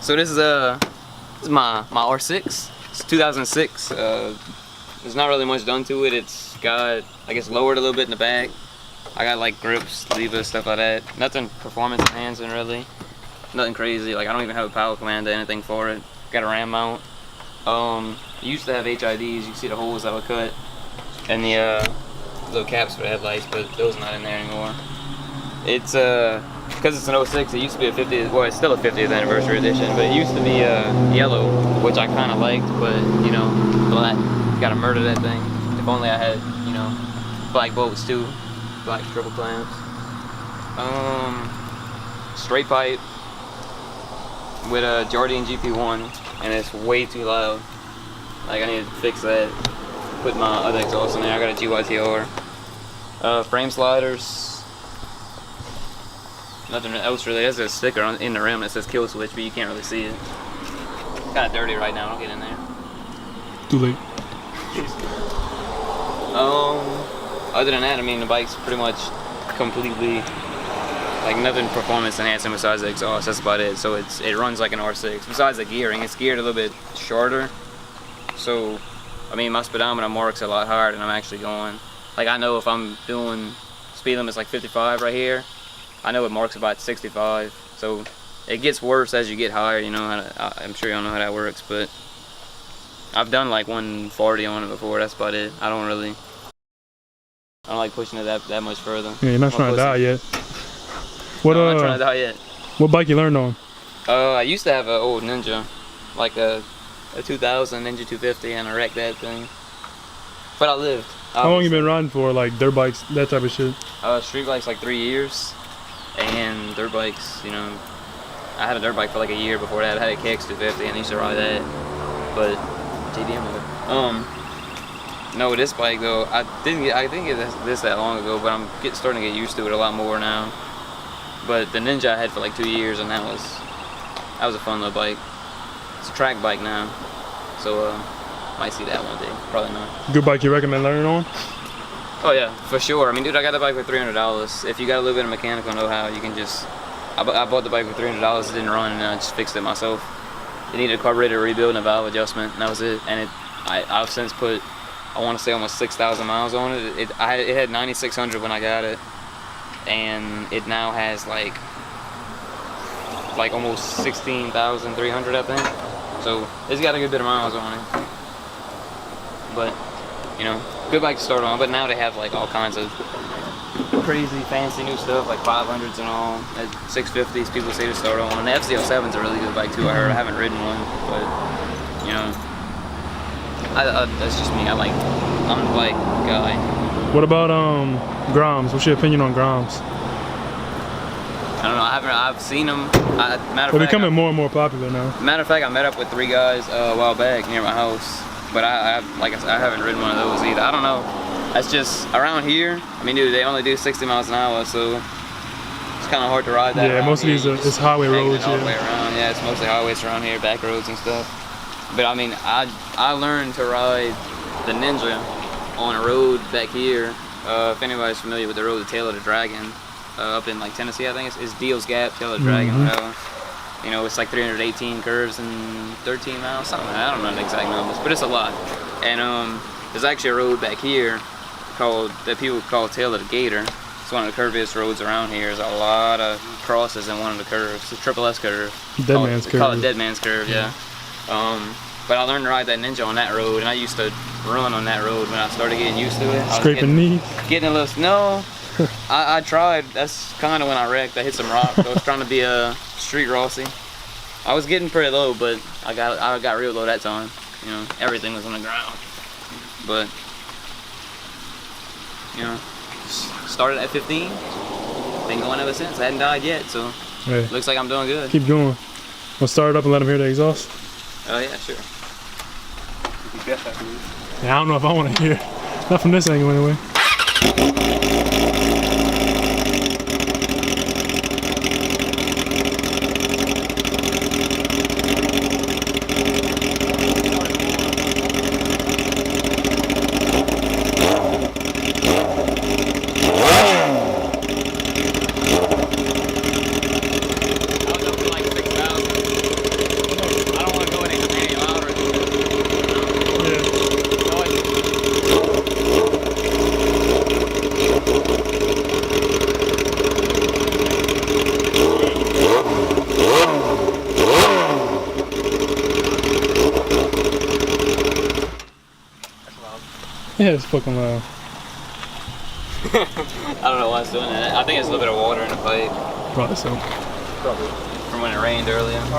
So this is my R6. It's 2006. There's not really much done to it. It's got, I guess, lowered a little bit in the back. I got like grips, levers, stuff like that. Nothing performance enhancing really. Nothing crazy. Like I don't even have a power command or anything for it. Got a ram mount. It used to have HIDs. You can see the holes that were cut, and the little caps for the headlights, but those are not in there anymore. It's because it's an 06. It used to be a 50th. Well, it's still a 50th anniversary edition, but it used to be yellow, which I kind of liked, but you know, black. Gotta murder that thing. If only I had, you know, black bolts too, black triple clamps. Straight pipe with a Jardine GP1, and it's way too loud. Like I need to fix that. Put my other exhaust in there. I got a GYTR. Frame sliders. Nothing else really. There's a sticker in the rim that says kill switch, but you can't really see it. Kind of dirty right now. Don't get in there. Too late. Other than that, I mean, the bike's pretty much completely, like nothing performance enhancing besides the exhaust. That's about it. So it runs like an R6. Besides the gearing, it's geared a little bit shorter. So, I mean, my speedometer marks a lot higher than I'm actually going. Like I know if I'm doing speed limit's like 55 right here, I know it marks about 65. So it gets worse as you get higher. You know, I'm sure you all know how that works, but I've done like 140 on it before. That's about it. I don't like pushing it that much further. Yeah, you're not trying to die yet. What no, I'm not trying to die yet. What bike you learned on? I used to have an old Ninja, like a 2000 Ninja 250, and I wrecked that thing. But I lived. Obviously. How long you been riding for? Like dirt bikes, that type of shit? Street bikes like 3 years, and dirt bikes, you know, I had a dirt bike for like a year before that. I had a KX250 and I used to ride that, but no, this bike though, I didn't get this that long ago, but I'm starting to get used to it a lot more now. But the Ninja I had for like 2 years, and that was a fun little bike. It's a track bike now, so might see that one day. Probably not. Good bike you recommend learning on? Oh yeah, for sure. I mean, dude, I got the bike for $300. If you got a little bit of mechanical know-how, you can just. I bought the bike for $300. It didn't run, and I just fixed it myself. It needed a carburetor rebuild and a valve adjustment, and that was it. And I've since put, I want to say almost 6,000 miles on it. It had 9,600 when I got it, and it now has like almost 16,300, I think. So it's got a good bit of miles on it. But you know, good bike to start on. But now they have like all kinds of crazy fancy new stuff, like 500s and all, at 650s people say to start on. And the FZ07's a really good bike too. I heard. I haven't ridden one, but you know, that's just me. I'm a bike guy. What about Groms? What's your opinion on Groms? I don't know. I've seen them. They're becoming more and more popular now. Matter of fact, I met up with 3 guys a while back near my house, but like I said, I haven't ridden one of those either. I don't know. That's just around here. I mean, dude, they only do 60 miles an hour, so it's kind of hard to ride that. Yeah, most of these it's highway roads. All the way around. Yeah, it's mostly highways around here, back roads and stuff. But I mean, I learned to ride the Ninja on a road back here. If anybody's familiar with the road to Tail of the Dragon, up in like Tennessee, I think it's Deal's Gap, Tail of the Dragon, whatever. You know, it's like 318 curves and 13 miles, something like that. I don't know the exact numbers, but it's a lot. And there's actually a road back here that people call Tail of the Gator. It's one of the curviest roads around here. There's a lot of crosses in one of the curves. It's a triple S curve. Dead Man's Curve. Call it Dead Man's Curve, yeah. But I learned to ride that Ninja on that road, and I used to run on that road when I started getting used to it. Scraping knees? Getting a little, no. I tried. That's kind of when I wrecked. I hit some rocks. I was trying to be a street Rossi. I was getting pretty low, but I got real low that time. You know, everything was on the ground. But you know, started at 15. Been going ever since. I hadn't died yet, so hey, looks like I'm doing good. Keep going. We'll start it up and let them hear the exhaust. Oh yeah, sure. Yeah, I don't know if I want to hear. Not from this angle anyway. Yeah, it's fucking loud. I don't know why it's doing that. I think it's a little bit of water in the pipe. Probably so. From when it rained earlier.